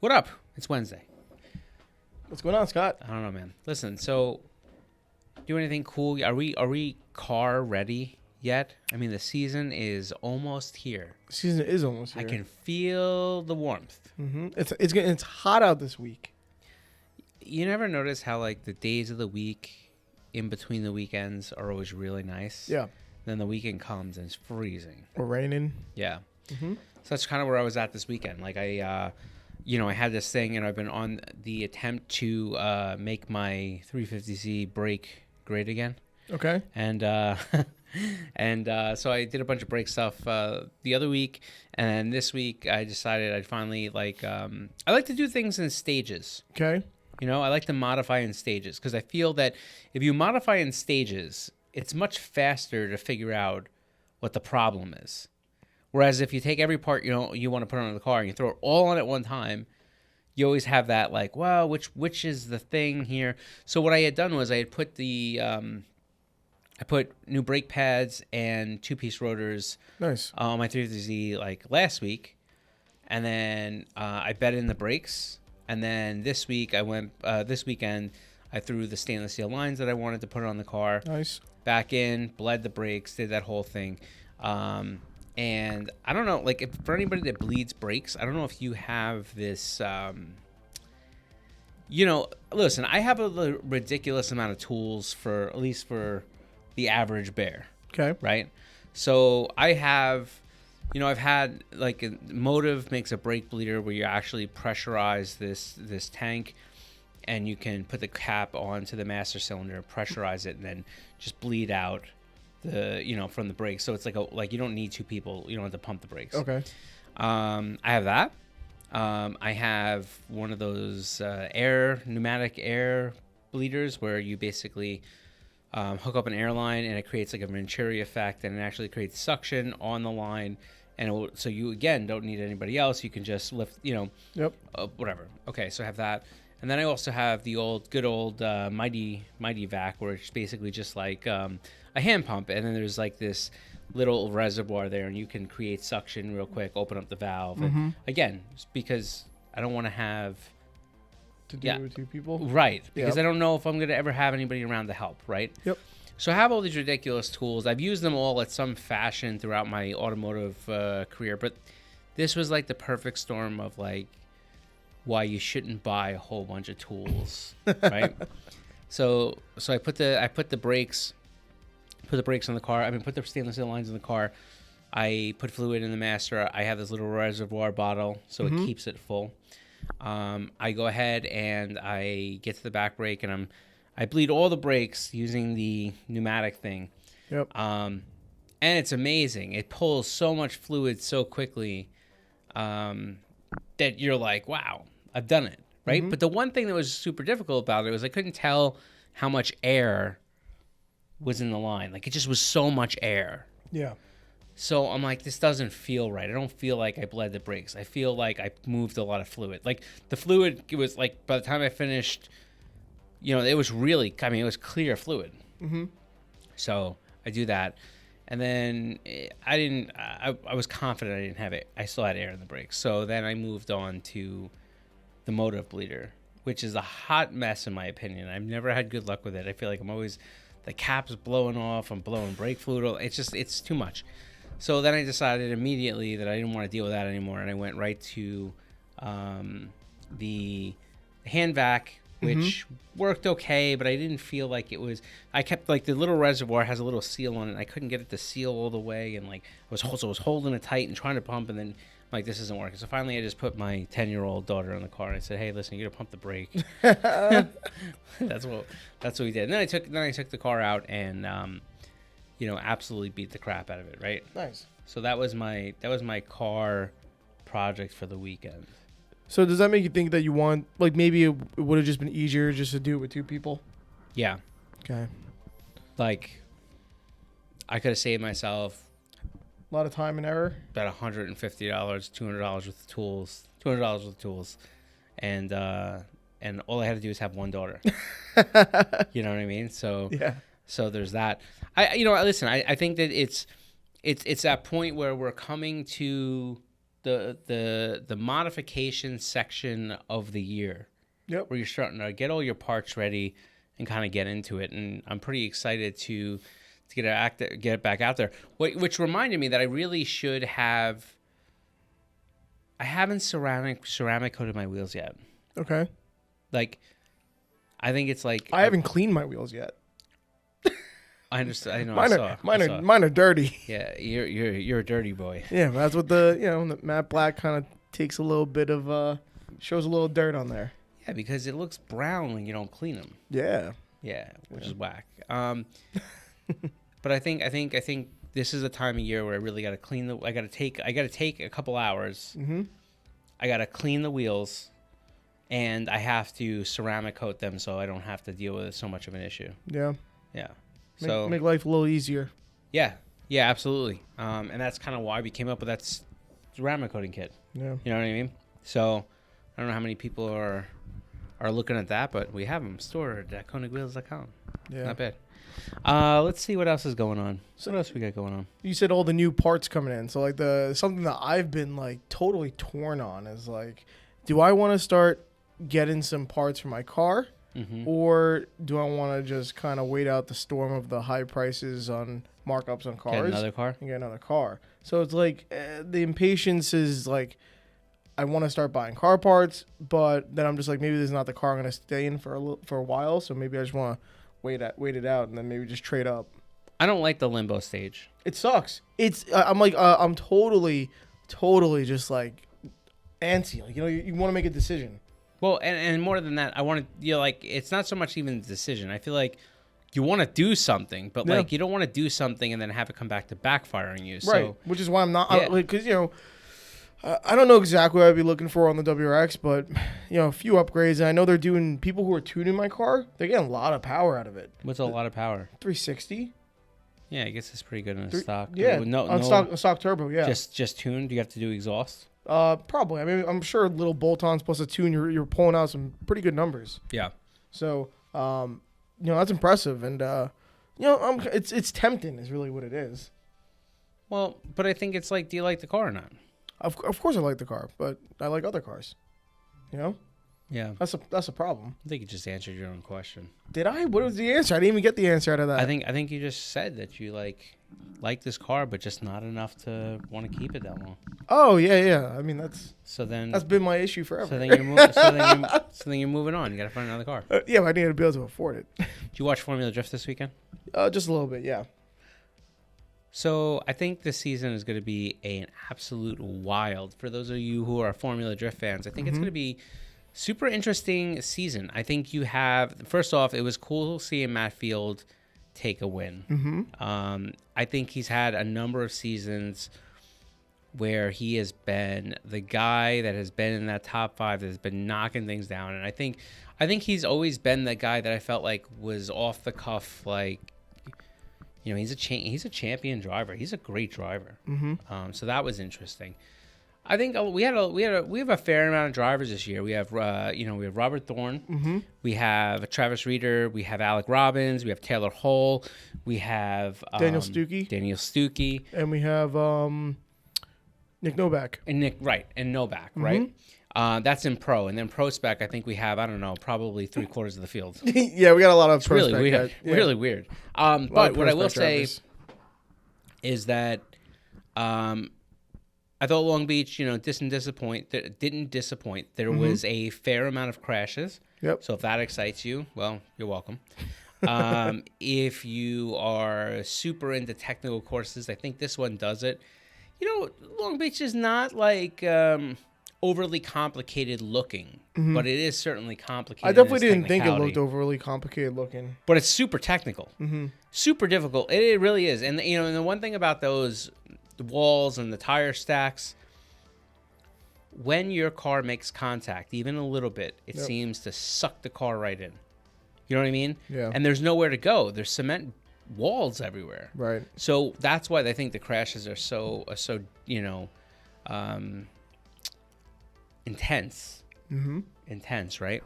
What up? It's Wednesday. What's going on, Scott? I don't know, man. Listen, so do anything cool? Are we car ready yet? I mean, the season is almost here. Season is almost here. I can feel the warmth. It's hot out this week. You never notice how like the days of the week in between the weekends are always really nice? Yeah. Then the weekend comes and it's freezing. Or raining. Yeah. So that's kind of where I was at this weekend. Like I had this thing, and I've been on the attempt to make my 350Z brake great again. Okay. And so I did a bunch of brake stuff the other week, and then this week I decided I'd finally I like to do things in stages. Okay. You know, I like to modify in stages because I feel that if you modify in stages, it's much faster to figure out what the problem is. Whereas if you take every part you want to put on the car and you throw it all on at one time, you always have that like, well, which is the thing here? So what I had done was I had put I put new brake pads and two-piece rotors on my 350Z like last week, and then I bedded in the brakes, and then this weekend I threw the stainless steel lines that I wanted to put on the car back in, bled the brakes, did that whole thing. And I don't know, like, for anybody that bleeds brakes, I don't know if you have this, listen, I have a ridiculous amount of tools at least for the average bear. Okay. Right? So I have, I've had, like, Motive makes a brake bleeder where you actually pressurize this tank, and you can put the cap onto the master cylinder, pressurize it, and then just bleed out from the brakes. So it's like you don't need two people. You don't have to pump the brakes. Okay. I have that. I have one of those pneumatic air bleeders where you basically hook up an air line, and it creates like a Venturi effect, and it actually creates suction on the line. And so you, again, don't need anybody else. You can just lift, whatever. Okay, so I have that. And then I also have the good old Mighty Vac, where it's basically just like a hand pump, and then there's like this little reservoir there, and you can create suction real quick, open up the valve. And again, just because I don't want to have to do with two people, right? Because I don't know if I'm going to ever have anybody around to help, right? Yep. So I have all these ridiculous tools. I've used them all at some fashion throughout my automotive career, but this was like the perfect storm of like why you shouldn't buy a whole bunch of tools, right? So I put the brakes on the car. I mean, put the stainless steel lines in the car. I put fluid in the master. I have this little reservoir bottle, so it keeps it full. I go ahead and I get to the back brake, and I bleed all the brakes using the pneumatic thing. Yep. And it's amazing. It pulls so much fluid so quickly that you're like, wow, I've done it, right? But the one thing that was super difficult about it was I couldn't tell how much air was in the line. Like, it just was so much air. Yeah. So I'm like, this doesn't feel right. I don't feel like I bled the brakes. I feel like I moved a lot of fluid. Like, the fluid, it was like, by the time I finished, it was really, it was clear fluid. So I do that. And then I was confident I didn't have it. I still had air in the brakes. So then I moved on to the Motive bleeder, which is a hot mess in my opinion. I've never had good luck with it. I feel like the cap's blowing off. I'm blowing brake fluid. It's too much. So then I decided immediately that I didn't want to deal with that anymore. And I went right to the hand vac, which worked okay, but I didn't feel like it was. I kept like the little reservoir has a little seal on it. And I couldn't get it to seal all the way, and like I was holding it tight and trying to pump, and then like this isn't working. So finally, I just put my 10-year-old daughter in the car, and I said, "Hey, listen, you gotta pump the brake." That's what we did. And then I took the car out and absolutely beat the crap out of it. Right. Nice. So that was my car project for the weekend. So does that make you think that you want, like, maybe it would have just been easier just to do it with two people? Yeah. Okay. Like, I could have saved myself a lot of time and error. About $150, $200 worth of tools, $200 worth of tools, and all I had to do is have one daughter. You know what I mean? So yeah. So there's that. I think that it's that point where we're coming to the modification section of the year. Yep. Where you're starting to get all your parts ready and kind of get into it, and I'm pretty excited to get it back out there. Which reminded me that I really should have. I haven't ceramic coated my wheels yet. Okay. Like, I think it's like I haven't cleaned my wheels yet. I understand. I know. Mine are dirty. Yeah, you're a dirty boy. Yeah, that's what the matte black kind of takes a little bit of shows a little dirt on there. Yeah, because it looks brown when you don't clean them. Yeah. Yeah, which is whack. But I think this is the time of year where I really got to clean I got to take a couple hours. Mm-hmm. I got to clean the wheels, and I have to ceramic coat them so I don't have to deal with it so much of an issue. Yeah. Yeah. So make life a little easier. Yeah. Yeah, absolutely. And that's kind of why we came up with that ceramic coating kit. Yeah. You know what I mean? So I don't know how many people are looking at that, but we have them stored at KonigWheels.com. Yeah. Not bad. Let's see what else is going on. So what else we got going on? You said all the new parts coming in. So like something that I've been like totally torn on is like, do I want to start getting some parts for my car, or do I want to just kind of wait out the storm of the high prices on markups on cars? Get another car? And get another car. So it's like the impatience is like, I want to start buying car parts, but then I'm just like, maybe this is not the car I'm going to stay in for a while. So maybe I just want to wait it out and then maybe just trade up. I don't like the limbo stage. It sucks. I'm like, I'm totally just like antsy. Like, you want to make a decision. Well, and more than that, I want to, like, it's not so much even the decision. I feel like you want to do something, but like, you don't want to do something and then have it come back to backfiring you. Right. So, which is why I'm not, because, I don't know exactly what I'd be looking for on the WRX, but, a few upgrades. And I know people who are tuning my car, they're getting a lot of power out of it. what's a lot of power? 360. Yeah, I guess it's pretty good in a stock. Yeah, stock turbo, yeah. Just tuned? Do you have to do exhaust? Probably. I mean, I'm sure little bolt-ons plus a tune, you're pulling out some pretty good numbers. Yeah. So, that's impressive. And, it's tempting is really what it is. Well, but I think it's like, do you like the car or not? Of course I like the car, but I like other cars. Yeah. That's a problem. I think you just answered your own question. Did I? What was the answer? I didn't even get the answer out of that. I think you just said that you like this car, but just not enough to want to keep it that long. Oh yeah. I mean that's been my issue forever. So then you're moving on. You got to find another car. Yeah, but I need to be able to afford it. Did you watch Formula Drift this weekend? Just a little bit, yeah. So I think this season is going to be an absolute wild. For those of you who are Formula Drift fans, I think it's going to be super interesting season. I think you have, first off, it was cool seeing Matt Field take a win. I think he's had a number of seasons where he has been the guy that has been in that top 5 that has been knocking things down. And I think he's always been the guy that I felt like was off the cuff, like, he's a champion driver. He's a great driver. So that was interesting. I think we have a fair amount of drivers this year. We have we have Robert Thorne, we have Travis Reeder, we have Alec Robbins, we have Taylor Hull, we have Daniel Stuckey, and we have Nick Novak and Novak, right? That's in pro, and then pro spec. I think we have probably 3/4 of the field. Yeah, we got a lot of it's really weird, really weird. But what I will say is that I thought Long Beach, didn't disappoint. There was a fair amount of crashes. Yep. So if that excites you, well, you're welcome. If you are super into technical courses, I think this one does it. Long Beach is not like overly complicated looking, but it is certainly complicated. I definitely didn't think it looked overly complicated looking. But it's super technical, super difficult. It really is. And and the one thing about those walls and the tire stacks, when your car makes contact, even a little bit, it seems to suck the car right in. You know what I mean? Yeah. And there's nowhere to go. There's cement walls everywhere. Right. So that's why I think the crashes are so intense. Intense, right?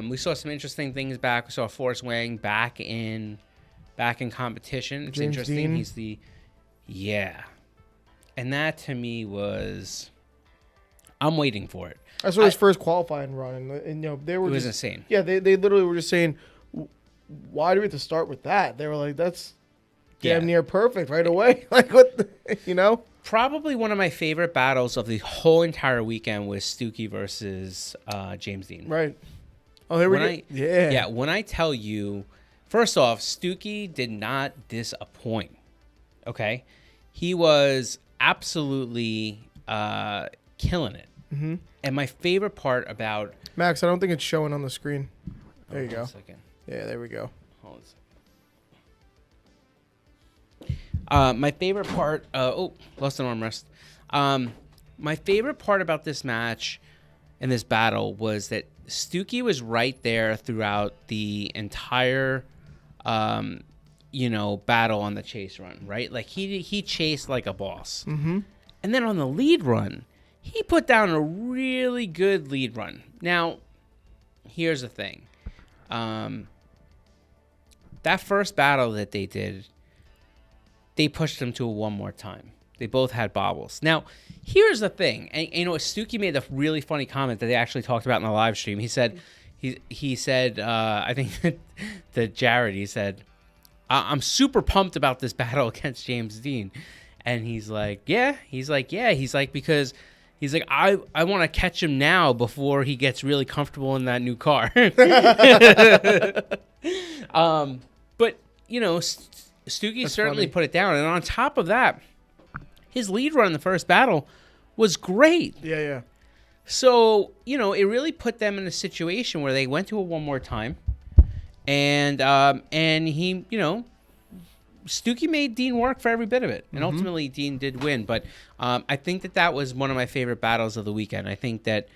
We saw some interesting things back. We saw Forrest Wang back in competition. It's James interesting. Dean. He's and that to me was I'm waiting for it. I saw his first qualifying run, and you know they were. It was just, insane. Yeah, they literally were just saying, "Why do we have to start with that?" They were like, "That's damn near perfect right away." Like what, you know? Probably one of my favorite battles of the whole entire weekend was Stookie versus James Dean. Right. Oh, here we go. Yeah, when I tell you, first off, Stookie did not disappoint. Okay, he was absolutely killing it. Mm-hmm. And my favorite part about Max, I don't think it's showing on the screen. There you go. A second. Yeah, there we go. Hold on a second. My favorite part. Lost an armrest. My favorite part about this match and this battle was that Stookie was right there throughout the entire, battle on the chase run. Right, like he chased like a boss. Mm-hmm. And then on the lead run, he put down a really good lead run. Now, here's the thing. That first battle that they did, they pushed him to a one more time. They both had bobbles. Now, here's the thing. And Stookie made a really funny comment that they actually talked about in the live stream. He said, I think to Jared, he said, I'm super pumped about this battle against James Dean. And he's like, yeah. He's like, because he's like, I want to catch him now before he gets really comfortable in that new car. But, Stookie That's certainly funny. put it down. And on top of that, his lead run in the first battle was great. Yeah. So, it really put them in a situation where they went to it one more time. And he, Stookie made Dean work for every bit of it. And ultimately, Dean did win. But I think that was one of my favorite battles of the weekend. I think that,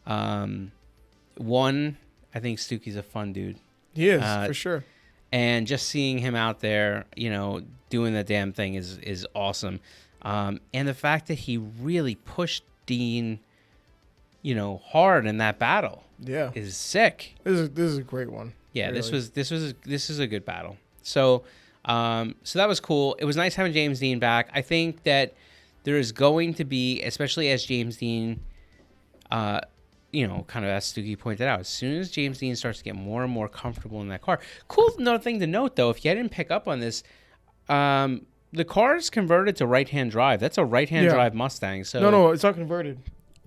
I think Stookie's a fun dude. He is, for sure. And just seeing him out there, doing the damn thing is awesome. And the fact that he really pushed Dean, hard in that battle, is sick. This is a great one. Yeah, really. this is a good battle. So that was cool. It was nice having James Dean back. I think that there is going to be, especially as James Dean, kind of as Stookie pointed out, as soon as James Dean starts to get more and more comfortable in that car. Cool another thing to note, though, if you didn't pick up on this, the car is converted to right-hand drive. That's a right-hand drive Mustang. So No, it's not converted.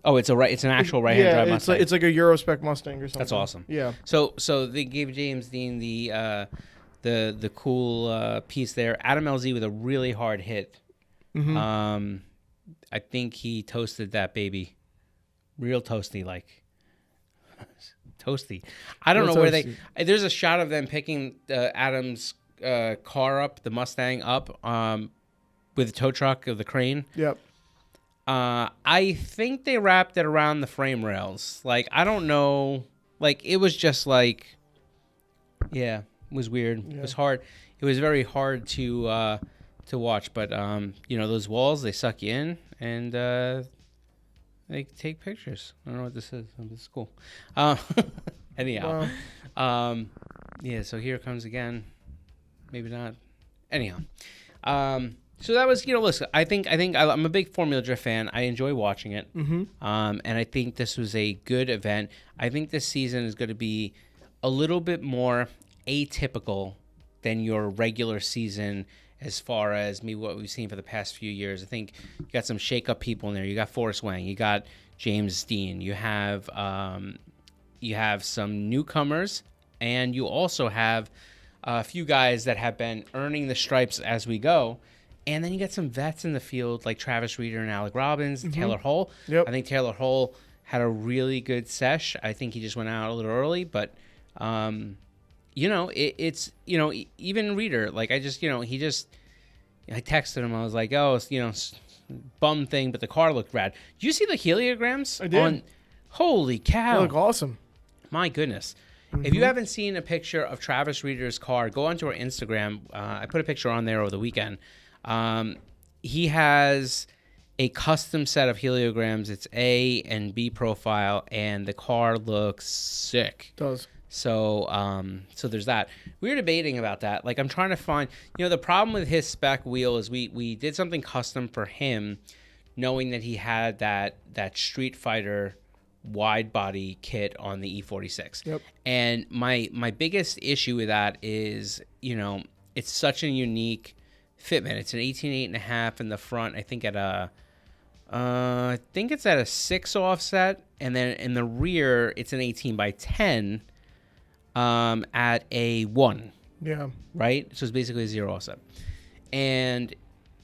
Oh, it's an actual right-hand drive Mustang. It's like a Euro spec Mustang or something. That's awesome. Yeah. So they gave James Dean the cool piece there. Adam LZ with a really hard hit. Mm-hmm. I think he toasted that baby, real toasty like. Toasty. I don't know where there's a shot of them picking Adam's car up, the Mustang up, with the tow truck of the crane. Yep. I think they wrapped it around the frame rails. Like, I don't know. Like, it was just like, yeah, it was weird. Yeah. It was hard. It was very hard to watch. But, those walls, they suck you in and they take pictures. I don't know what this is. This is cool. Anyhow. Wow. Yeah, so here it comes again. Maybe not. Anyhow. So that was, listen, I think I'm a big Formula Drift fan. I enjoy watching it. Mm-hmm. And I think this was a good event. I think this season is going to be a little bit more atypical than your regular season as far as what we've seen for the past few years. I think you got some shake-up people in there. You got Forrest Wang. You got James Dean. You have some newcomers. And you also have a few guys that have been earning the stripes as we go. And then you got some vets in the field like Travis Reeder and Alec Robbins, Taylor Hull. Yep. I think Taylor Hull had a really good sesh. I think he just went out a little early, but it's even Reeder. Like I texted him. I was like, oh, it's, bum thing, but the car looked rad. Did you see the heliograms? I did. Holy cow! They look awesome. My goodness. If you haven't seen a picture of Travis Reeder's car, go onto our Instagram. I put a picture on there over the weekend. He has a custom set of heliograms. It's A and B profile, and the car looks sick. It does. So there's that. We were debating about that. Like, I'm trying to find, the problem with his spec wheel is we did something custom for him knowing that he had that Street Fighter wide body kit on the E46. Yep. And my biggest issue with that is, it's such a unique fitment. It's an 18.8.5 in the front. I think it's at a 6 offset, and then in the rear it's an 18/10 at a 1. Yeah. Right? So it's basically a 0 offset. And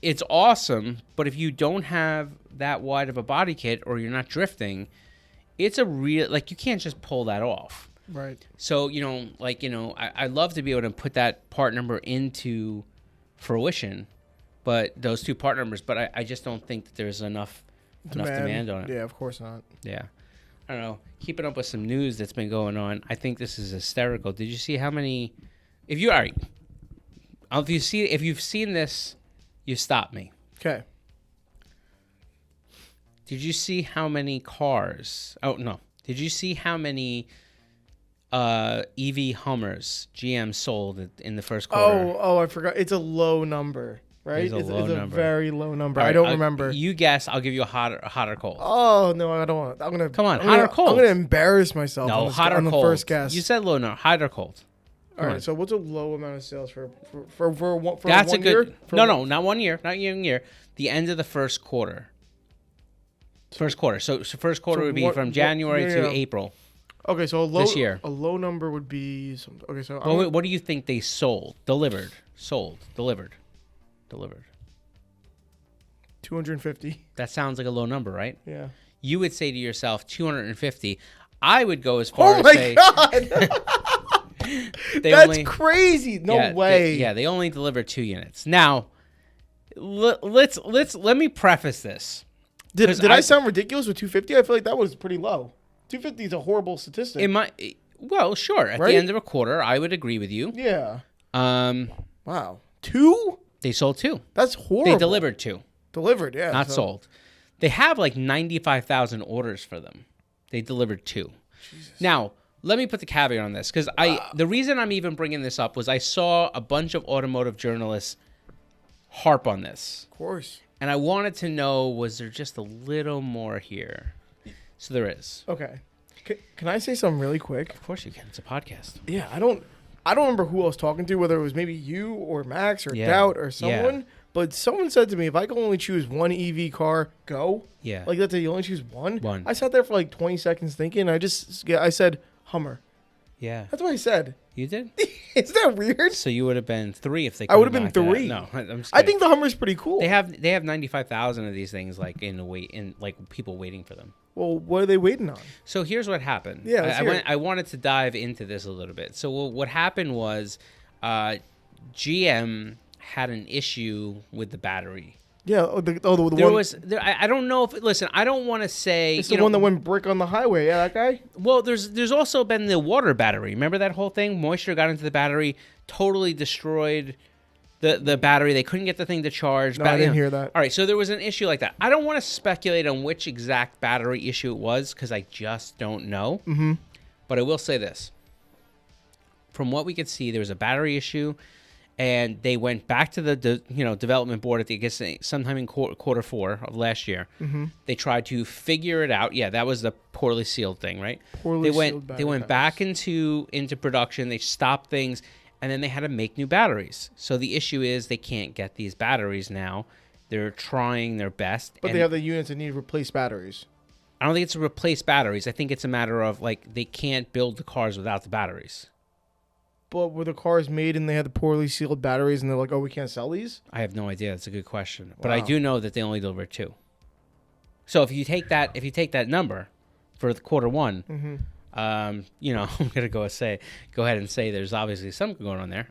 it's awesome, but if you don't have that wide of a body kit or you're not drifting, it's a real, you can't just pull that off. Right. So, I love to be able to put that part number into fruition, but those two part numbers, but I just don't think that there's enough demand on it. Yeah, of course not. Yeah. I don't know. Keeping up with some news that's been going on, I think this is hysterical. Did you see how many, if you've seen this, you stop me. Okay. Did you see how many cars? Oh, no. Did you see how many EV Hummers GM sold in the first quarter? Oh, I forgot. It's a low number, right? It's a very low number. Right, I don't remember. You guess. I'll give you a hot or cold. Oh, no, I don't want. I'm gonna. Come on, hot or cold? I'm gonna embarrass myself. No, hot or cold. The first guess. You said low. No, hot or cold. All right. So what's a low amount of sales for That's one a good. year? No, not 1 year. Not year. The end of the first quarter. First quarter. So first quarter would be from January to April. Okay, so this year. A low number would be okay. So what do you think they sold? Delivered. 250. That sounds like a low number, right? Yeah. You would say to yourself 250. I would go as far as say. Oh my god. That's crazy. No way. They only delivered 2 units. Now, let me preface this. Did I sound ridiculous with 250? I feel like that was pretty low. 250 is a horrible statistic. Well, sure. At the end of a quarter, I would agree with you. Yeah. Wow. 2? They sold 2. That's horrible. They delivered 2. Delivered, yeah. Not sold. They have 95,000 orders for them. They delivered 2. Jesus. Now, let me put the caveat on this, because the reason I'm even bringing this up was I saw a bunch of automotive journalists harp on this. Of course. And I wanted to know, was there just a little more here? So there is. Okay. Can I say something really quick? Of course you can. It's a podcast. Yeah, I don't remember who I was talking to, whether it was maybe you or Max or Doubt or someone. Yeah. But someone said to me, if I can only choose one EV car, go. Yeah. Like that, you only choose one. One. I sat there for 20 seconds thinking. I said Hummer. Yeah. That's what I said. You did? Isn't that weird? So you would have been 3 if they. I would have been 3. No, I'm just I think the Hummer's pretty cool. They have 95,000 of these things in people waiting for them. Well, what are they waiting on? So here's what happened. Yeah, I wanted to dive into this a little bit. So what happened was, GM had an issue with the battery. Yeah. I don't know if. Listen, I don't want to say. It's the one that went brick on the highway. Yeah, that guy. Well, there's also been the water battery. Remember that whole thing? Moisture got into the battery, totally destroyed the battery. They couldn't get the thing to charge. No, I didn't hear that. All right, so there was an issue like that. I don't want to speculate on which exact battery issue it was because I just don't know. Mm-hmm. But I will say this: from what we could see, there was a battery issue. And they went back to the development board sometime in quarter 4 of last year. Mm-hmm. They tried to figure it out. Yeah, that was the poorly sealed thing, right? They went back into production. They stopped things, and then they had to make new batteries. So the issue is they can't get these batteries now. They're trying their best, but they have the units that need to replace batteries. I don't think it's to replace batteries. I think it's a matter of they can't build the cars without the batteries. But were the cars made and they had the poorly sealed batteries and they're like, oh, we can't sell these? I have no idea. That's a good question. Wow. But I do know that they only deliver 2. So if you take that number for the quarter 1, mm-hmm. I'm gonna go ahead and say there's obviously something going on there.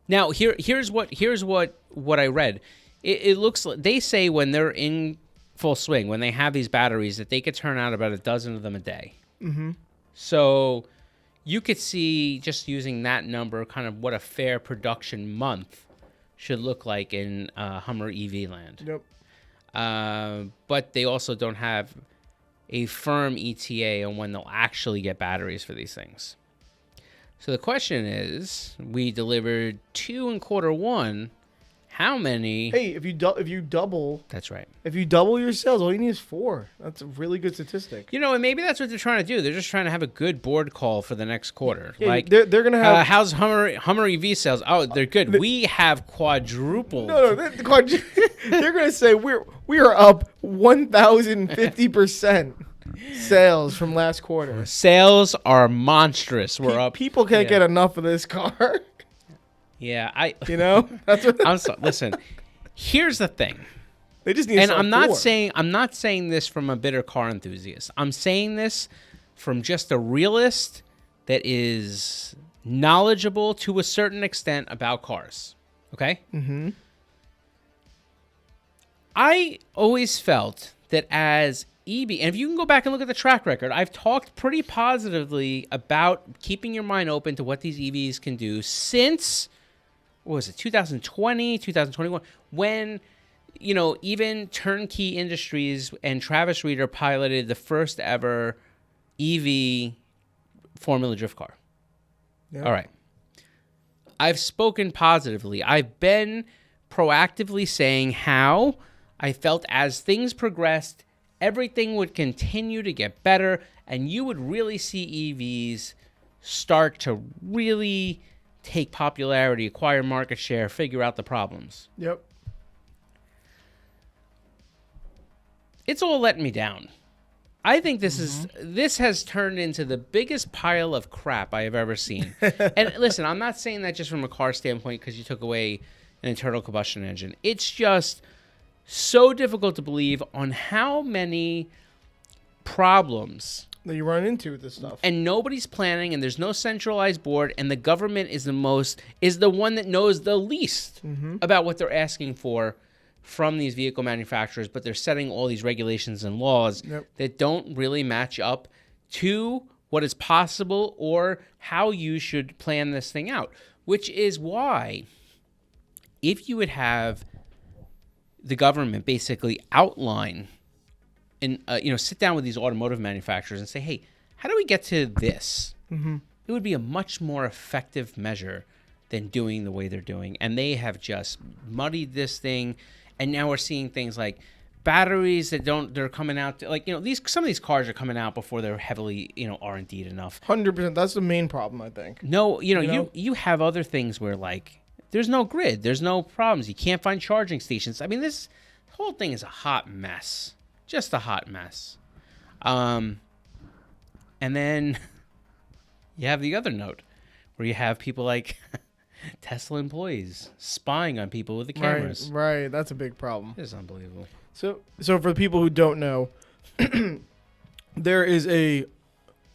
Now here's what I read. It looks like they say when they're in full swing, when they have these batteries, that they could turn out about a dozen of them a day. Mm-hmm. So you could see, just using that number, kind of what a fair production month should look like in Hummer EV land. Yep. But they also don't have a firm ETA on when they'll actually get batteries for these things. So the question is, we delivered 2 in quarter 1. how many? Hey, if you double That's right. your sales, all you need is 4. That's a really good statistic. You know, and maybe that's what they're trying to do. They're just trying to have a good board call for the next quarter. Yeah, like they're gonna have how's Hummer EV sales? Oh, they're good. We have quadrupled. no, they're gonna say we are up 1,050% sales from last quarter. Sales are monstrous. We're up. People can't get enough of this car. Yeah, That's what I'm so, listen. Here's the thing. they just need. And I'm not saying this from a bitter car enthusiast. I'm saying this from just a realist that is knowledgeable to a certain extent about cars. Okay? Mm-hmm. I always felt that as EV, and if you can go back and look at the track record, I've talked pretty positively about keeping your mind open to what these EVs can do since, what was it, 2020, 2021, when, even Turnkey Industries and Travis Reeder piloted the first ever EV Formula Drift car. Yeah. All right. I've spoken positively. I've been proactively saying how I felt as things progressed, everything would continue to get better, and you would really see EVs start to really take popularity, acquire market share, figure out the problems. Yep. It's all letting me down. I think this has turned into the biggest pile of crap I have ever seen. And listen, I'm not saying that just from a car standpoint because you took away an internal combustion engine. It's just so difficult to believe on how many problems that you run into with this stuff. And nobody's planning, and there's no centralized board, and the government is the one that knows the least about what they're asking for from these vehicle manufacturers, but they're setting all these regulations and laws that don't really match up to what is possible or how you should plan this thing out, which is why if you would have the government basically outline and sit down with these automotive manufacturers and say, hey, how do we get to this? It would be a much more effective measure than doing the way they're doing. And they have just muddied this thing. And now we're seeing things like batteries they're coming out to, some of these cars are coming out before they're heavily, R&D'd enough. 100%. That's the main problem, I think. No, you have other things where there's no grid, there's no problems. You can't find charging stations. I mean, this whole thing is a hot mess. Just a hot mess. And then you have the other note where you have people like Tesla employees spying on people with the cameras. Right. That's a big problem. It's unbelievable. So for the people who don't know, there is a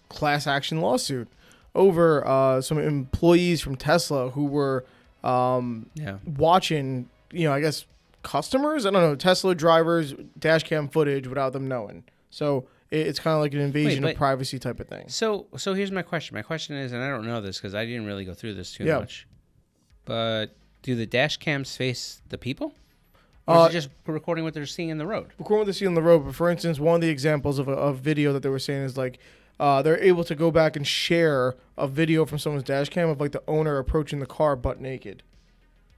class action lawsuit over some employees from Tesla who were watching, I guess, customers, I don't know, Tesla drivers, dash cam footage without them knowing. So it's kind of like an invasion of privacy type of thing. So here's my question. My question is, and I don't know this because I didn't really go through this too much, but do the dash cams face the people? Or is it just recording what they're seeing in the road? Recording what they're seeing in the road. But for instance, one of the examples of a video that they were saying is they're able to go back and share a video from someone's dash cam of the owner approaching the car butt naked.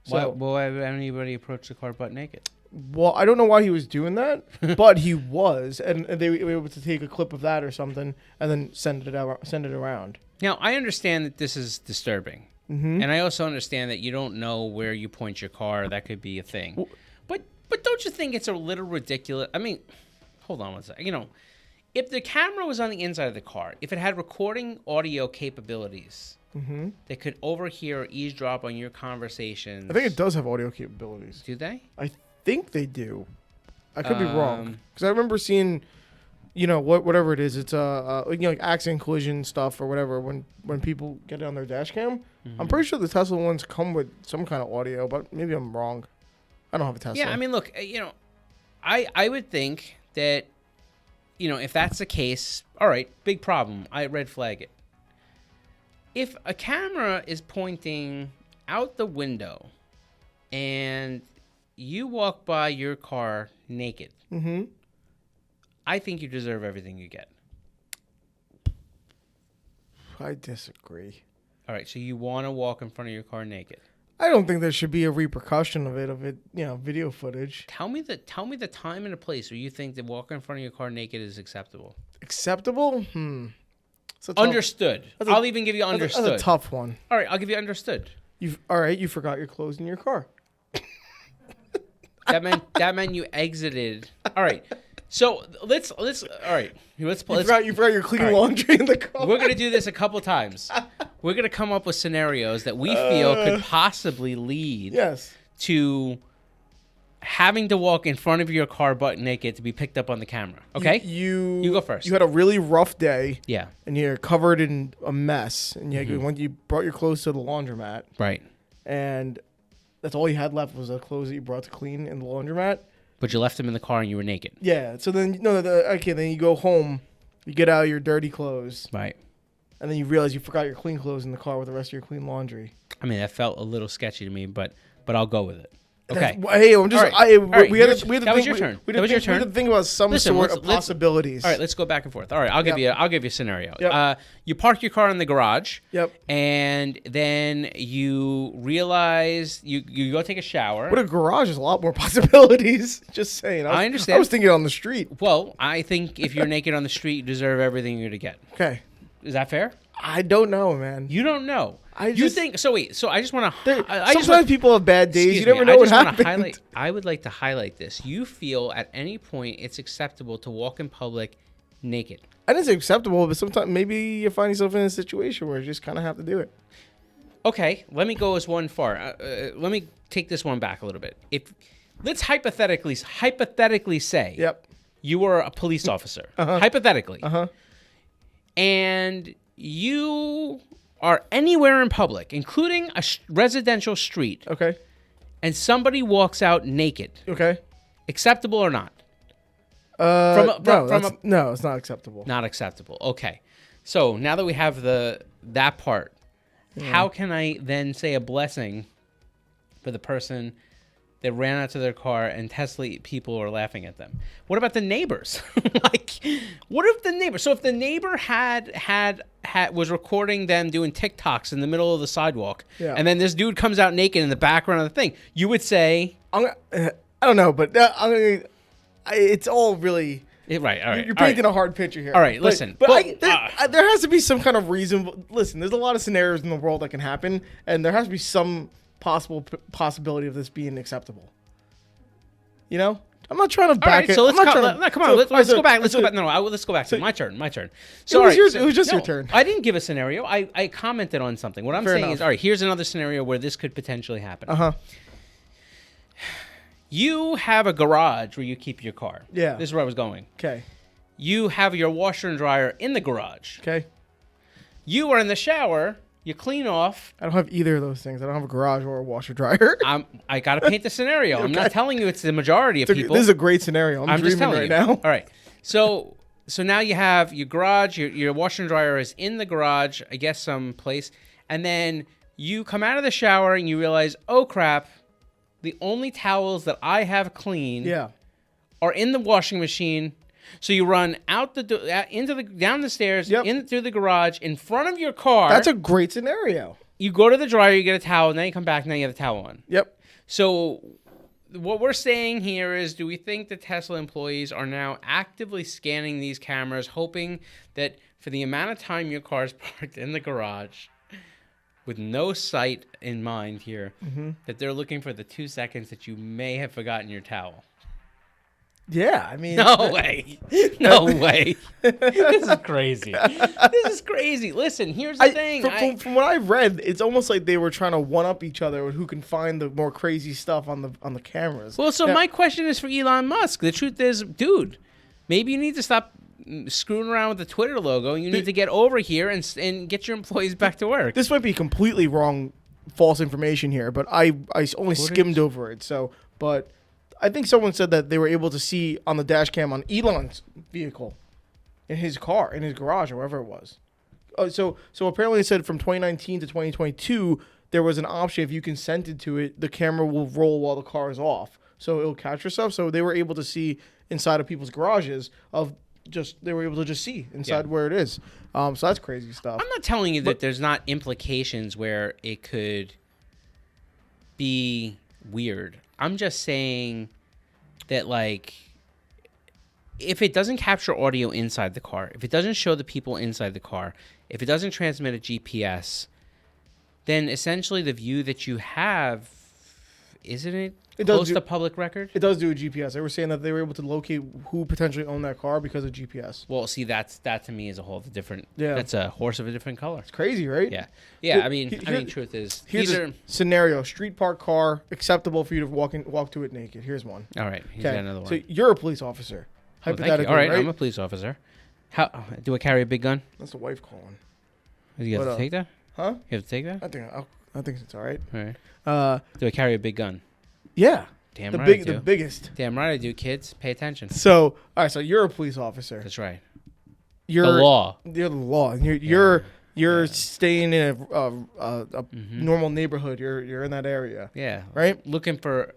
So, why have anybody approached the car butt naked? Well, I don't know why he was doing that, but he was, and they were able to take a clip of that or something and then send it around. Now, I understand that this is disturbing, and I also understand that you don't know where you point your car. That could be a thing. Well, but don't you think it's a little ridiculous? I mean, hold on one second. If the camera was on the inside of the car, if it had recording audio capabilities, they could overhear or eavesdrop on your conversations. I think it does have audio capabilities. Do they? I think they do. I could be wrong because I remember seeing, whatever it is. It's like accident collision stuff or whatever. When people get it on their dash cam, I'm pretty sure the Tesla ones come with some kind of audio, but maybe I'm wrong. I don't have a Tesla. Yeah, I mean, look, I would think that, if that's the case, all right, big problem. I red flag it. If a camera is pointing out the window and you walk by your car naked, I think you deserve everything you get. I disagree. All right, so you want to walk in front of your car naked? I don't think there should be a repercussion of it, video footage. Tell me the time and the place where you think that walking in front of your car naked is acceptable. Acceptable? Understood. I'll even give you understood. That's a tough one. All right, I'll give you understood. All right, you forgot your clothes in your car. That meant you exited. All right. So let's all right. You forgot your clean laundry in the car. We're gonna do this a couple times. We're gonna come up with scenarios that we feel could possibly lead to having to walk in front of your car butt naked to be picked up on the camera. Okay? You go first. You had a really rough day. Yeah. And you're covered in a mess. And you brought your clothes to the laundromat. Right. And that's all you had left was the clothes that you brought to clean in the laundromat. But you left them in the car and you were naked. Yeah. So then, then you go home, you get out your dirty clothes. Right. And then you realize you forgot your clean clothes in the car with the rest of your clean laundry. I mean, that felt a little sketchy to me, but I'll go with it. Okay. Hey, I'm just. All right. We had to that was your turn. That was your turn. We had to think about some sort of possibilities. All right, let's go back and forth. All right, I'll give you a scenario. Yep. You park your car in the garage. Yep. And then you realize you go take a shower. But a garage is a lot more possibilities. Just saying. I understand. I was thinking on the street. Well, I think if you're naked on the street, you deserve everything you're gonna get. Okay. Is that fair? I don't know, man. You don't know. You think so? Wait. So I just want to. Sometimes people have bad days. You never know what happened. I would like to highlight this. You feel at any point it's acceptable to walk in public naked. I didn't say acceptable, but sometimes maybe you find yourself in a situation where you just kind of have to do it. Okay, let me go as one far. Let me take this one back a little bit. Let's hypothetically say, you were a police officer, hypothetically, and you are anywhere in public, including a residential street, and somebody walks out naked, acceptable or not? No, it's not acceptable. Not acceptable. Okay, so now that we have that part, how can I then say a blessing for the person that ran out to their car and Tesla people are laughing at them? What about the neighbors? What if the neighbor? So if the neighbor was recording them doing TikToks in the middle of the sidewalk, and then this dude comes out naked in the background of the thing, you would say, I don't know, but it's all really. Right, all right. You're painting a hard picture here. All right, listen. There has to be some kind of reason. Listen, there's a lot of scenarios in the world that can happen, and there has to be some possibility of this being acceptable. I'm not trying to back it. So let's go back. Let's go back. No, let's go back to my turn. So it was just your turn. I didn't give a scenario. I commented on something. What I'm saying is, all right, here's another scenario where this could potentially happen. You have a garage where you keep your car. Yeah. This is where I was going. Okay. You have your washer and dryer in the garage. Okay. You are in the shower. You clean off. I don't have either of those things. I don't have a garage or a washer dryer. I got to paint the scenario. I'm not telling you it's the majority of people. This is a great scenario. I'm just telling right you now. All right. So now you have your garage. Your washer and dryer is in the garage, I guess someplace. And then you come out of the shower and you realize, oh, crap. The only towels that I have clean are in the washing machine. So you run out down the stairs, in through the garage, in front of your car. That's a great scenario. You go to the dryer, you get a towel, and then you come back, and now you have a towel on. Yep. So what we're saying here is, do we think the Tesla employees are now actively scanning these cameras, hoping that for the amount of time your car is parked in the garage, with no sight in mind here, that they're looking for the 2 seconds that you may have forgotten your towel? Yeah, I mean... No way. No way. This is crazy. This is crazy. Listen, here's the thing. From what I've read, it's almost like they were trying to one-up each other with who can find the more crazy stuff on the cameras. Well, so my question is for Elon Musk. The truth is, dude, maybe you need to stop screwing around with the Twitter logo. You need to get over here and get your employees back to work. This might be completely wrong, false information here, but I only skimmed over it. But I think someone said that they were able to see on the dash cam on Elon's vehicle, in his car, in his garage, or wherever it was. So apparently it said from 2019 to 2022, there was an option if you consented to it, the camera will roll while the car is off, so it'll capture stuff. So they were able to see inside of people's garages they were able to just see inside where it is. So that's crazy stuff. I'm not telling you that there's not implications where it could be weird. I'm just saying that, like, if it doesn't capture audio inside the car, if it doesn't show the people inside the car, if it doesn't transmit a GPS, then essentially the view that you have, isn't it close to public record? It does do a GPS. They were saying that they were able to locate who potentially owned that car because of GPS. Well, see, that to me is a whole different. Yeah. That's a horse of a different color. It's crazy, right? Yeah. Yeah. I mean, truth is, here's a scenario: street park car acceptable for you to walk to it naked. Here's one. All right. Here's another one. So you're a police officer. Well, Hypothetically, all right, right? I'm a police officer. How do I carry a big gun? That's the wife calling. Do you have to take that? Huh? You have to take that? I think it's all right. All right. Do I carry a big gun? Yeah. Damn right I do. The biggest. Damn right I do. Kids, pay attention. So, all right. So you're a police officer. That's right. You're the law. You're the law, and you're staying in a normal neighborhood. You're in that area. Yeah. Right. Looking for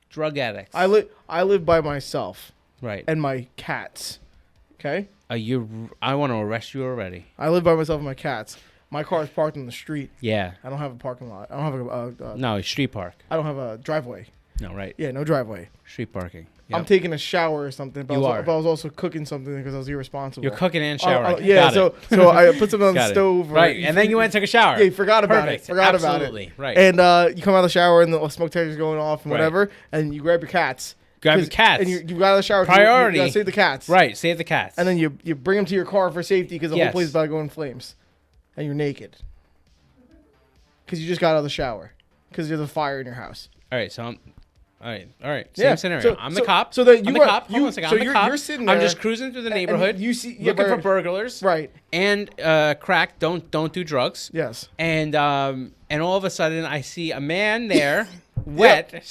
drug addicts. I live by myself. Right. And my cats. Okay. I want to arrest you already. I live by myself and my cats. My car is parked in the street. Yeah. I don't have a parking lot. I don't have no, street park. I don't have a driveway. No, right. Yeah, no driveway. Street parking. Yep. I'm taking a shower or something. But I was also cooking something because I was irresponsible. You're cooking and showering. Yeah. So I put something on the stove. Right. And then you went and took a shower. Yeah, you forgot about it. Absolutely. Right. And you come out of the shower and the smoke detector's going off and whatever, and you grab your cats. Grab your cats. And you got out of the shower. Priority. You gotta save the cats. Right. Save the cats. And then you bring them to your car for safety because the whole place is about to go in flames. And you're naked. Because you just got out of the shower. Because there's a fire in your house. All right. So all right. Same scenario. I'm the cop. So then I'm the cop. Hold on a second. So I'm the cop. you're sitting there. I'm just cruising through the neighborhood. You see, looking for burglars. Right. And crack. Don't do drugs. Yes. And all of a sudden I see a man there, wet, head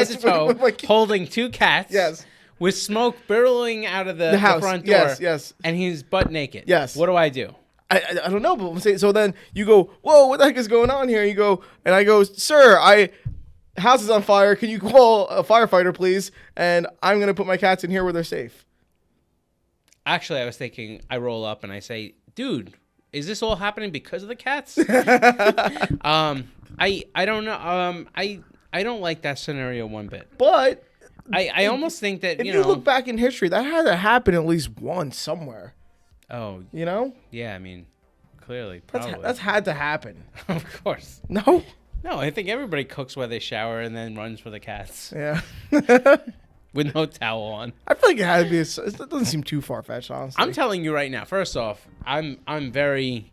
to toe, holding two cats. Yes. With smoke billowing out of the front door. Yes. And he's butt naked. Yes. What do I do? I don't know, but I'm saying, so then you go, whoa, what the heck is going on here? You go, and I go, sir, house is on fire. Can you call a firefighter, please? And I'm going to put my cats in here where they're safe. Actually, I was thinking, I roll up and I say, dude, is this all happening because of the cats? I don't know. I don't like that scenario one bit. But I almost think that, if you look back in history, that had to happen at least once somewhere. Oh. You know? Yeah, I mean, clearly, probably. That's had to happen. Of course. No? No, I think everybody cooks while they shower and then runs for the cats. Yeah. With no towel on. I feel like it had to be. It doesn't seem too far-fetched, honestly. I'm telling you right now. First off, I'm very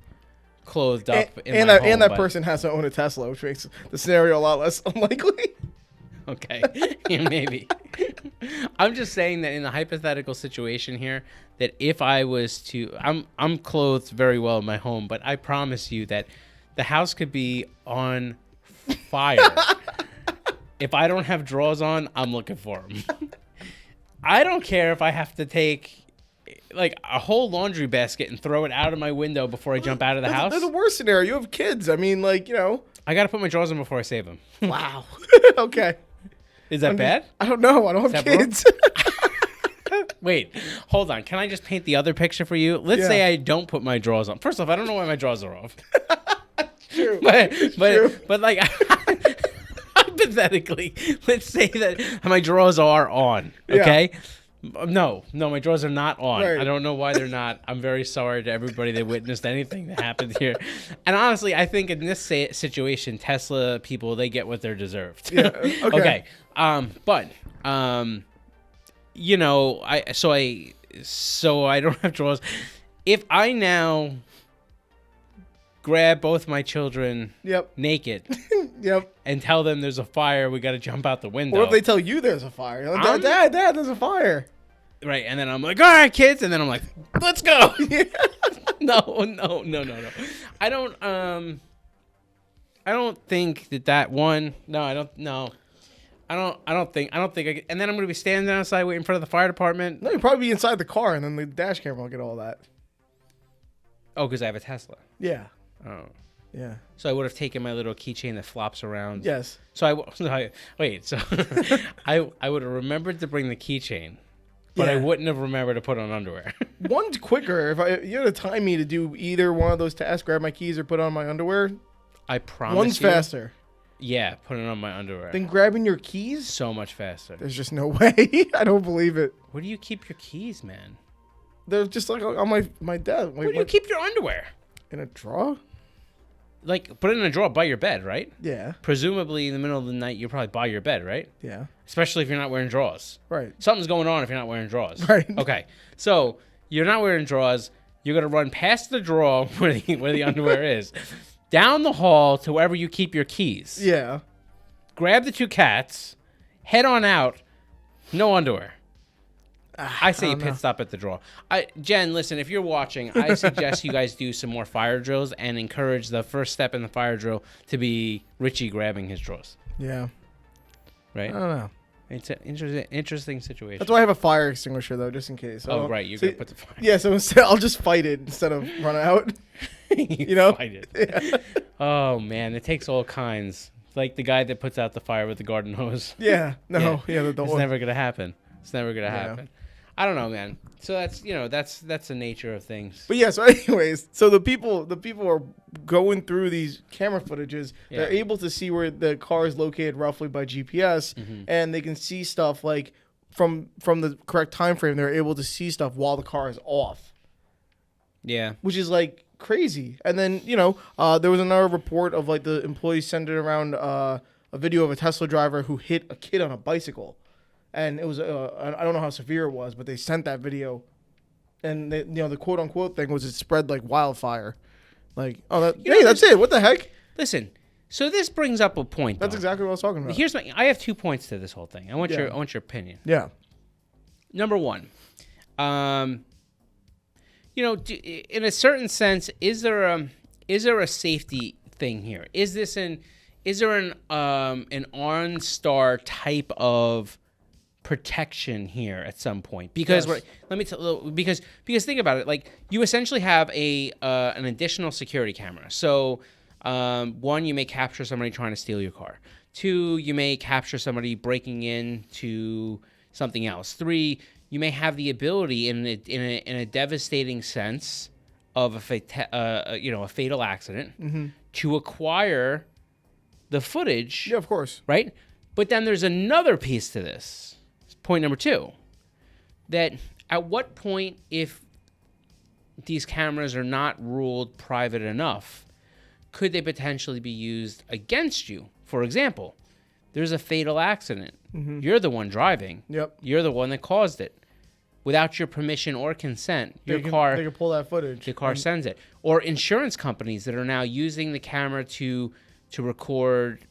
clothed up and that person has to own a Tesla, which makes the scenario a lot less unlikely. Okay, yeah, maybe. I'm just saying that in the hypothetical situation here, that if I was to, I'm clothed very well in my home, but I promise you that the house could be on fire. If I don't have drawers on, I'm looking for them. I don't care if I have to take like a whole laundry basket and throw it out of my window before I jump out of the house. That's the worst scenario. You have kids. I mean, like, I got to put my drawers on before I save them. Wow. Okay. Is that bad? I don't know. I don't have kids. Wait, hold on. Can I just paint the other picture for you? Let's say I don't put my drawers on. First off, I don't know why my drawers are off. True. But like hypothetically, let's say that my drawers are on. Okay. Yeah. No, my drawers are not on. Right. I don't know why they're not. I'm very sorry to everybody that witnessed anything that happened here. And honestly, I think in this situation, Tesla people, they get what they're deserved. Yeah. Okay. But so I don't have drawers. If I now grab both my children naked and tell them there's a fire, we got to jump out the window. Or if they tell you there's a fire. Like, Dad, there's a fire. Right, and then I'm like, all right, kids, and then I'm like, let's go. No. I don't think that one. No, I don't. No, I don't think. I could, and then I'm gonna be standing outside waiting for the fire department. No, you'd probably be inside the car, and then the dash camera will get all that. Oh, because I have a Tesla. Yeah. Oh. Yeah. So I would have taken my little keychain that flops around. Yes. So I would have remembered to bring the keychain. But I wouldn't have remembered to put on underwear. One's quicker. If you had to time me to do either one of those tasks, grab my keys or put on my underwear. I promise One's faster. Yeah, putting on my underwear. than grabbing your keys? So much faster. There's just no way. I don't believe it. Where do you keep your keys, man? They're just like on my desk. Where do you keep your underwear? In a drawer? Like, put it in a drawer by your bed, right? Yeah. Presumably, in the middle of the night, you're probably by your bed, right? Yeah. Especially if you're not wearing drawers. Right. Something's going on if you're not wearing drawers. Right. Okay. So, you're not wearing drawers. You're going to run past the drawer where the underwear is, down the hall to wherever you keep your keys. Yeah. Grab the 2 cats, head on out, no underwear. I say you pit stop at the drawer. Jen, listen, if you're watching, I suggest you guys do some more fire drills and encourage the first step in the fire drill to be Richie grabbing his drawers. Yeah. Right? I don't know. It's an interesting situation. That's why I have a fire extinguisher, though, just in case. Oh, right. You're going to put the fire. Yeah, so instead, I'll just fight it instead of run out. You know? Fight it. Yeah. Oh, man. It takes all kinds. Like the guy that puts out the fire with the garden hose. Yeah. No. Yeah. It's never going to happen. It's never going to happen. I don't know, man. So that's that's the nature of things. But yeah, so anyways, so the people are going through these camera footages. Yeah. They're able to see where the car is located roughly by GPS, and they can see stuff like from the correct time frame. They're able to see stuff while the car is off. Yeah. Which is like crazy. And then, there was another report of like the employees sending around a video of a Tesla driver who hit a kid on a bicycle. And it was, I don't know how severe it was, but they sent that video. And, the quote unquote thing was it spread like wildfire. Like, that's it. What the heck? Listen, so this brings up a point. That's exactly what I was talking about. I have 2 points to this whole thing. I want your opinion. Yeah. Number one, in a certain sense, is there a safety thing here? Is there an OnStar type of protection here at some point? Because because think about it. Like, you essentially have an additional security camera. So 1, you may capture somebody trying to steal your car. 2, you may capture somebody breaking into something else. 3, you may have the ability in a devastating sense of a fatal accident to acquire the footage. Yeah, of course. Right? But then there's another piece to this. Point number 2, that at what point, if these cameras are not ruled private enough, could they potentially be used against you? For example, there's a fatal accident. You're the one driving. Yep. You're the one that caused it. Without your permission or consent, They can pull that footage. The car sends it. Or insurance companies that are now using the camera to record,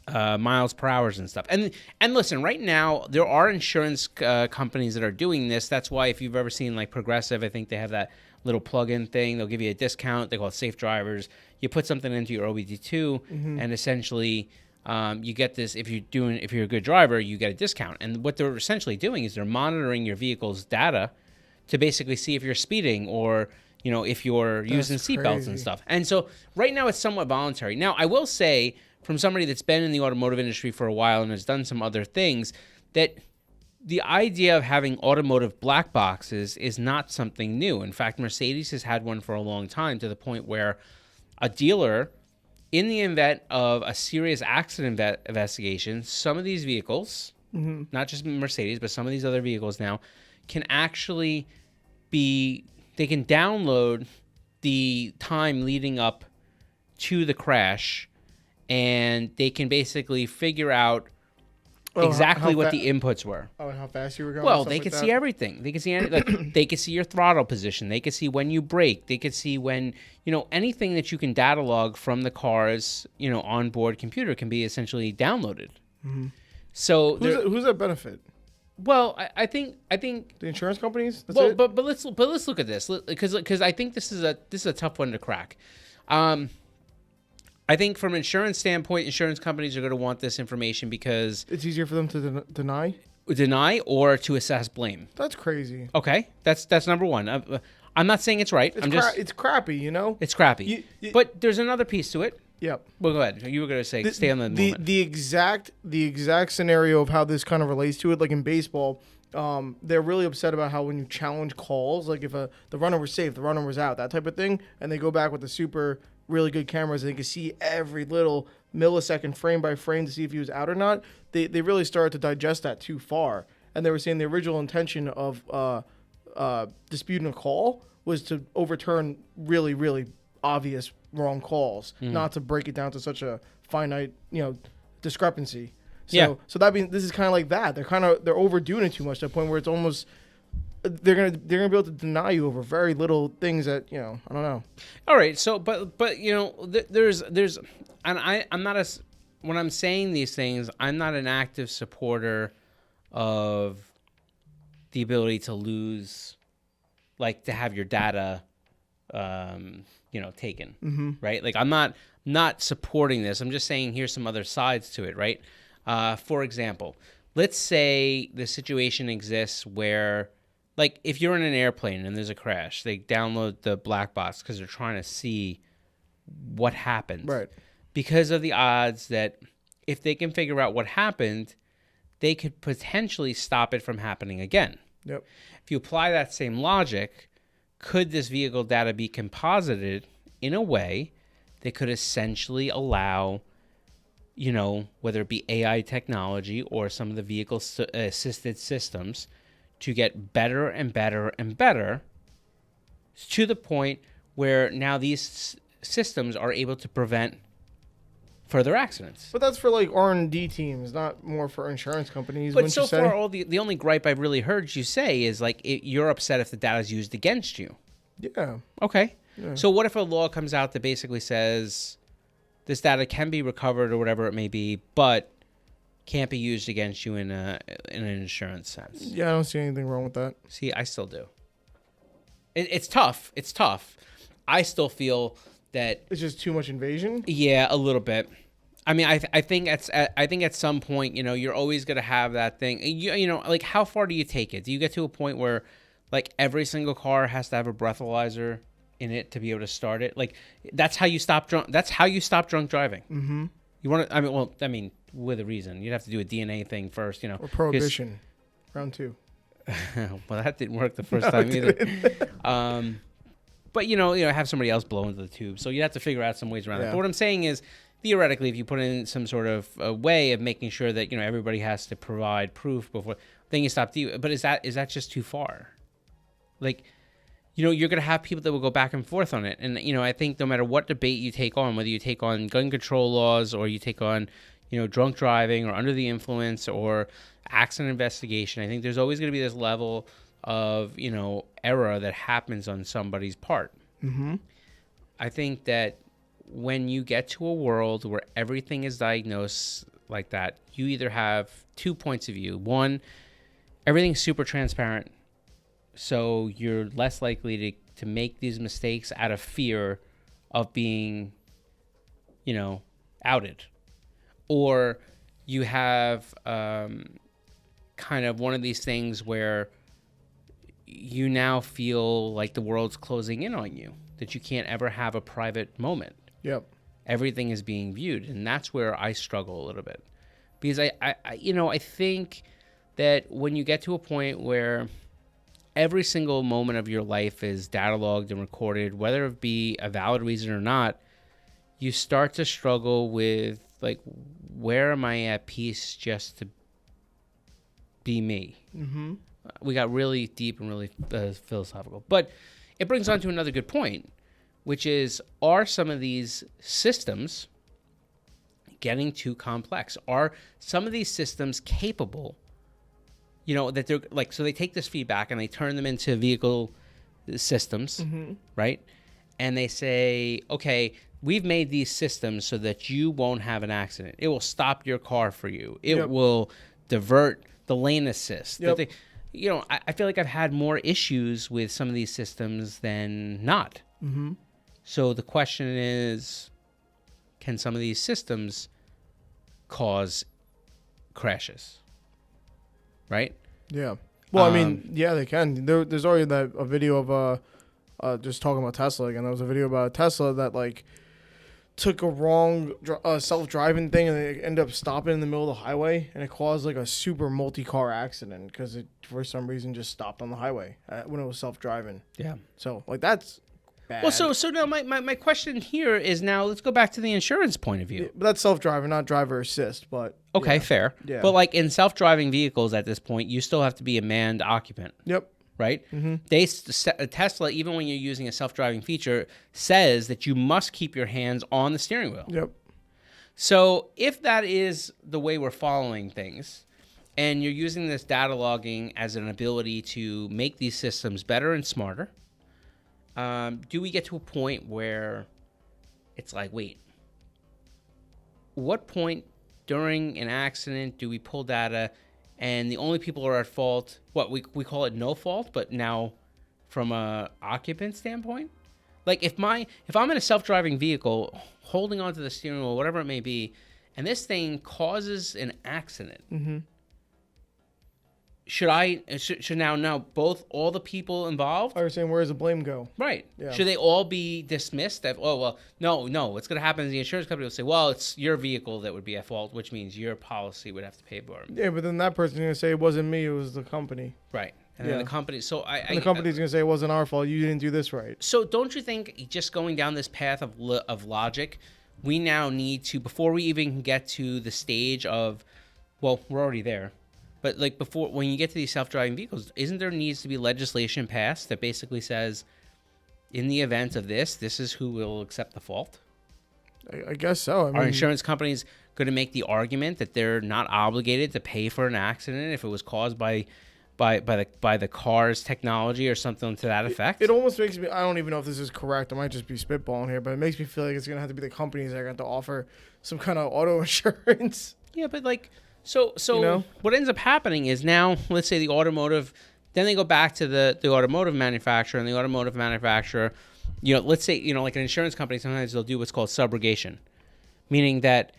miles per hour and stuff. And listen, right now there are insurance companies that are doing this. That's why if you've ever seen like Progressive, I think they have that little plug-in thing. They'll give you a discount. They call it Safe Drivers. You put something into your OBD2, and essentially you get this. If you're a good driver, you get a discount. And what they're essentially doing is they're monitoring your vehicle's data to basically see if you're speeding or if you're using seatbelts and stuff. And so right now it's somewhat voluntary. Now I will say, from somebody that's been in the automotive industry for a while and has done some other things, that the idea of having automotive black boxes is not something new. In fact, Mercedes has had one for a long time, to the point where a dealer, in the event of a serious accident investigation, some of these vehicles, not just Mercedes, but some of these other vehicles now, can actually they can download the time leading up to the crash, and they can basically figure out exactly what the inputs were. Oh, and how fast you were going? Well, they could see everything. They could see they could see your throttle position. They could see when you brake. They could see when, anything that you can data log from the car's, onboard computer can be essentially downloaded. So who's that benefit? Well, I think the insurance companies. That's it? but let's look at this, because I think this is a tough one to crack. I think from an insurance standpoint, insurance companies are going to want this information because it's easier for them to deny or to assess blame. That's crazy. Okay, that's number one. I'm not saying it's right. It's crappy, It's crappy. But there's another piece to it. Yep. Well, go ahead. You were going to say stay on the moment. The exact scenario of how this kind of relates to it, like in baseball, they're really upset about how when you challenge calls, like if the runner was safe, the runner was out, that type of thing, and they go back with the super really good cameras and they could see every little millisecond frame by frame to see if he was out or not, they really started to digest that too far. And they were saying the original intention of disputing a call was to overturn really, really obvious wrong calls, not to break it down to such a finite, discrepancy. So that means this is kind of like that. They're overdoing it too much to the point where it's almost they're gonna be able to deny you over very little things that I don't know. All right, so but there's and I'm not when I'm saying these things, I'm not an active supporter of the ability to lose, like to have your data taken, right? Like I'm not supporting this. I'm just saying here's some other sides to it, right? For example, let's say the situation exists where, like, if you're in an airplane and there's a crash, they download the black box because they're trying to see what happened. Right. Because of the odds that if they can figure out what happened, they could potentially stop it from happening again. Yep. If you apply that same logic, could this vehicle data be composited in a way that could essentially allow, whether it be AI technology or some of the vehicle assisted systems, to get better and better and better to the point where now these systems are able to prevent further accidents? But that's for like R&D teams, not more for insurance companies. But so far, the only gripe I've really heard you say is like you're upset if the data is used against you. Yeah. Okay. Yeah. So what if a law comes out that basically says this data can be recovered or whatever it may be, but can't be used against you in an insurance sense? Yeah, I don't see anything wrong with that. See, I still do. It's tough. It's tough. I still feel that it's just too much invasion. Yeah, a little bit. I mean, I think at some point, you're always gonna have that thing. Like how far do you take it? Do you get to a point where, like, every single car has to have a breathalyzer in it to be able to start it? Like that's how you stop drunk. That's how you stop drunk driving. Mm-hmm. You want to? I mean, with a reason. You'd have to do a DNA thing first, Or prohibition, round 2. Well, that didn't work the first time either. But have somebody else blow into the tube. So you have to figure out some ways around it. But what I'm saying is, theoretically, if you put in some sort of a way of making sure that everybody has to provide proof before, then you stop. But is that just too far? Like, you're going to have people that will go back and forth on it. And, I think no matter what debate you take on, whether you take on gun control laws or you take on, drunk driving or under the influence or accident investigation, I think there's always going to be this level of, error that happens on somebody's part. Mm-hmm. I think that when you get to a world where everything is diagnosed like that, you either have 2 points of view. One, everything's super transparent, so you're less likely to make these mistakes out of fear of being, outed. Or you have kind of one of these things where you now feel like the world's closing in on you, that you can't ever have a private moment. Yep. Everything is being viewed, and that's where I struggle a little bit, because I think that when you get to a point where every single moment of your life is data logged and recorded, whether it be a valid reason or not, you start to struggle with, like, where am I at peace just to be me? Mm-hmm. We got really deep and really philosophical, but it brings on to another good point, which is, are some of these systems getting too complex? Are some of these systems capable, that they're like, so they take this feedback and they turn them into vehicle systems, right? And they say, okay, we've made these systems so that you won't have an accident. It will stop your car for you. It will divert the lane assist. Yep. I feel like I've had more issues with some of these systems than not. Mm-hmm. So the question is, can some of these systems cause crashes? Right? Yeah. Well, I mean, yeah, they can. There's already a video of just talking about Tesla again. There was a video about Tesla that, like, took a wrong self-driving thing and they ended up stopping in the middle of the highway, and it caused like a super multi-car accident because it for some reason just stopped on the highway when it was self-driving. Yeah. So, like, that's bad. Well, so now my question here is now let's go back to the insurance point of view. Yeah, but that's self-driving, not driver assist. But Okay, yeah. fair. Yeah. But like in self-driving vehicles at this point, you still have to be a manned occupant. Yep. Right? Mm-hmm. Tesla, even when you're using a self-driving feature, says that you must keep your hands on the steering wheel. Yep. So if that is the way we're following things, and you're using this data logging as an ability to make these systems better and smarter, do we get to a point where it's like, wait, what point during an accident do we pull data and the only people who are at fault, what we call it no fault, but now from a occupant standpoint? Like if I'm in a self-driving vehicle holding onto the steering wheel, whatever it may be, and this thing causes an accident, should now both all the people involved? I was saying, where does the blame go? Right. Yeah. Should they all be dismissed? No. What's going to happen is the insurance company will say, well, it's your vehicle that would be at fault, which means your policy would have to pay for it. Yeah, but then that person's going to say it wasn't me, it was the company. Right. And then the company, the company's going to say it wasn't our fault, you didn't do this right. So don't you think just going down this path of logic, we now need to, before we even get to the stage of, well, we're already there, but like before, when you get to these self-driving vehicles, isn't there needs to be legislation passed that basically says, in the event of this is who will accept the fault? I guess so. Are insurance companies going to make the argument that they're not obligated to pay for an accident if it was caused by the car's technology or something to that effect? It almost makes me, I don't even know if this is correct, I might just be spitballing here, but it makes me feel like it's going to have to be the companies that are going to offer some kind of auto insurance. Yeah, but like, so You know? what ends up happening is now, let's say the automotive, then they go back to the automotive manufacturer, and the automotive manufacturer, let's say, like an insurance company, sometimes they'll do what's called subrogation, meaning that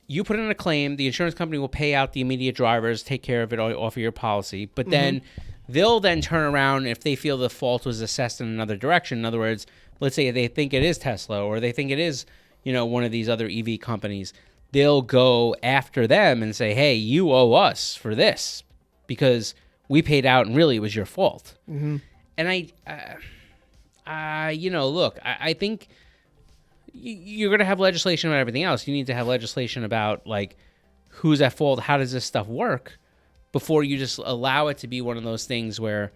you put in a claim, the insurance company will pay out the immediate drivers, take care of it off of your policy, but then they'll then turn around if they feel the fault was assessed in another direction. In other words, let's say they think it is Tesla or they think it is, one of these other EV companies. They'll go after them and say, hey, you owe us for this because we paid out and really it was your fault. Mm-hmm. And I think you're going to have legislation about everything else. You need to have legislation about like who's at fault, how does this stuff work, before you just allow it to be one of those things where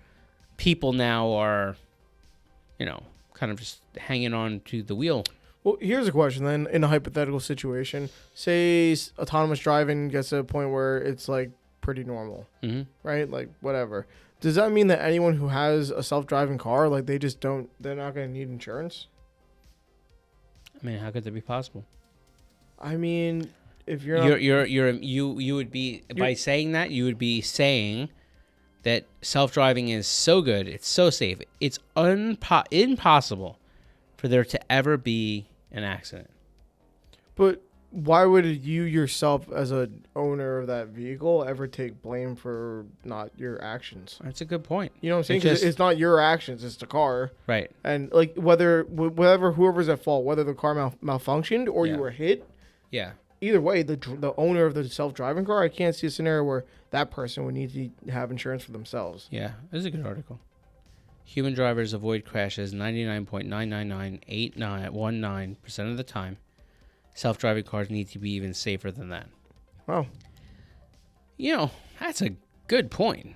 people now are, kind of just hanging on to the wheel. Well, here's a question then. In a hypothetical situation, say autonomous driving gets to a point where it's like pretty normal, right? Like whatever. Does that mean that anyone who has a self-driving car, like they're not going to need insurance? I mean, how could that be possible? I mean, if you're you would be, by saying that, you would be saying that self-driving is so good, it's so safe, it's impossible for there to ever be an accident. But why would you yourself, as an owner of that vehicle, ever take blame for not your actions? That's a good point. You know what I'm saying? Because it's not your actions, it's the car. Right. And like whoever's at fault, whether the car malfunctioned or you were hit. Yeah. Either way, the owner of the self-driving car, I can't see a scenario where that person would need to have insurance for themselves. Yeah, this is a good article. Human drivers avoid crashes 99.9998919% of the time. Self-driving cars need to be even safer than that. Wow. That's a good point.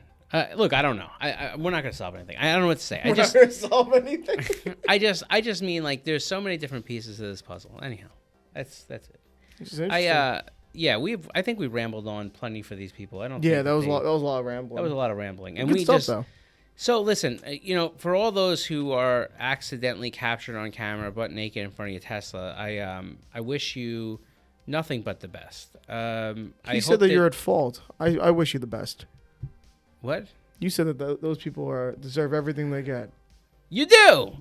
Look, I don't know. We're not going to solve anything. I don't know what to say. We're not going to solve anything. I just mean like there's so many different pieces to this puzzle. Anyhow, that's it. I think we rambled on plenty for these people. That was a lot of rambling. That was a lot of rambling. And good we stuff, though. So listen, for all those who are accidentally captured on camera butt naked in front of your Tesla, I wish you nothing but the best. You said that you're at fault. I wish you the best. What? You said that those people deserve everything they get. You do,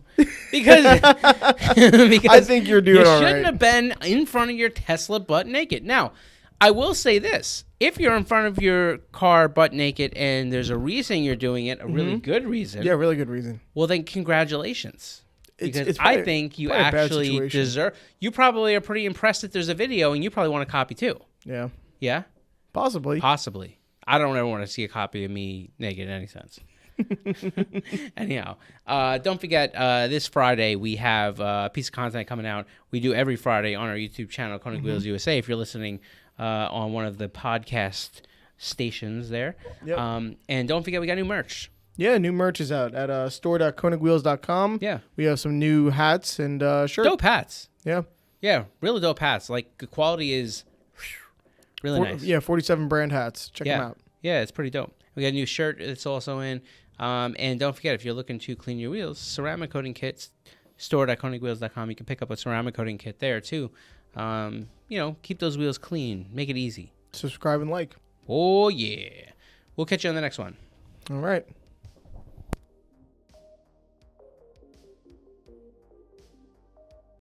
because I think you're doing all right. You shouldn't have been in front of your Tesla butt naked. Now, I will say this: if you're in front of your car butt naked and there's a reason you're doing it, a really good reason, really good reason. Well, then congratulations, because it's I think you actually deserve. You probably are pretty impressed that there's a video, and you probably want a copy too. Yeah. Yeah. Possibly. I don't ever want to see a copy of me naked in any sense. Anyhow, don't forget, this Friday we have a piece of content coming out. We do every Friday on our YouTube channel, Koenig Wheels USA, if you're listening on one of the podcast stations there. Yep. And don't forget, we got new merch. Yeah, new merch is out at store.koenigwheels.com. Yeah. We have some new hats and shirts. Dope hats. Yeah. Yeah, really dope hats. Like, the quality is really nice. Yeah, 47 brand hats. Check them out. Yeah, it's pretty dope. We got a new shirt that's also in. And don't forget, if you're looking to clean your wheels, ceramic coating kits, store.koenigwheels.com. You can pick up a ceramic coating kit there, too. Keep those wheels clean. Make it easy. Subscribe and like. Oh, yeah. We'll catch you on the next one. All right.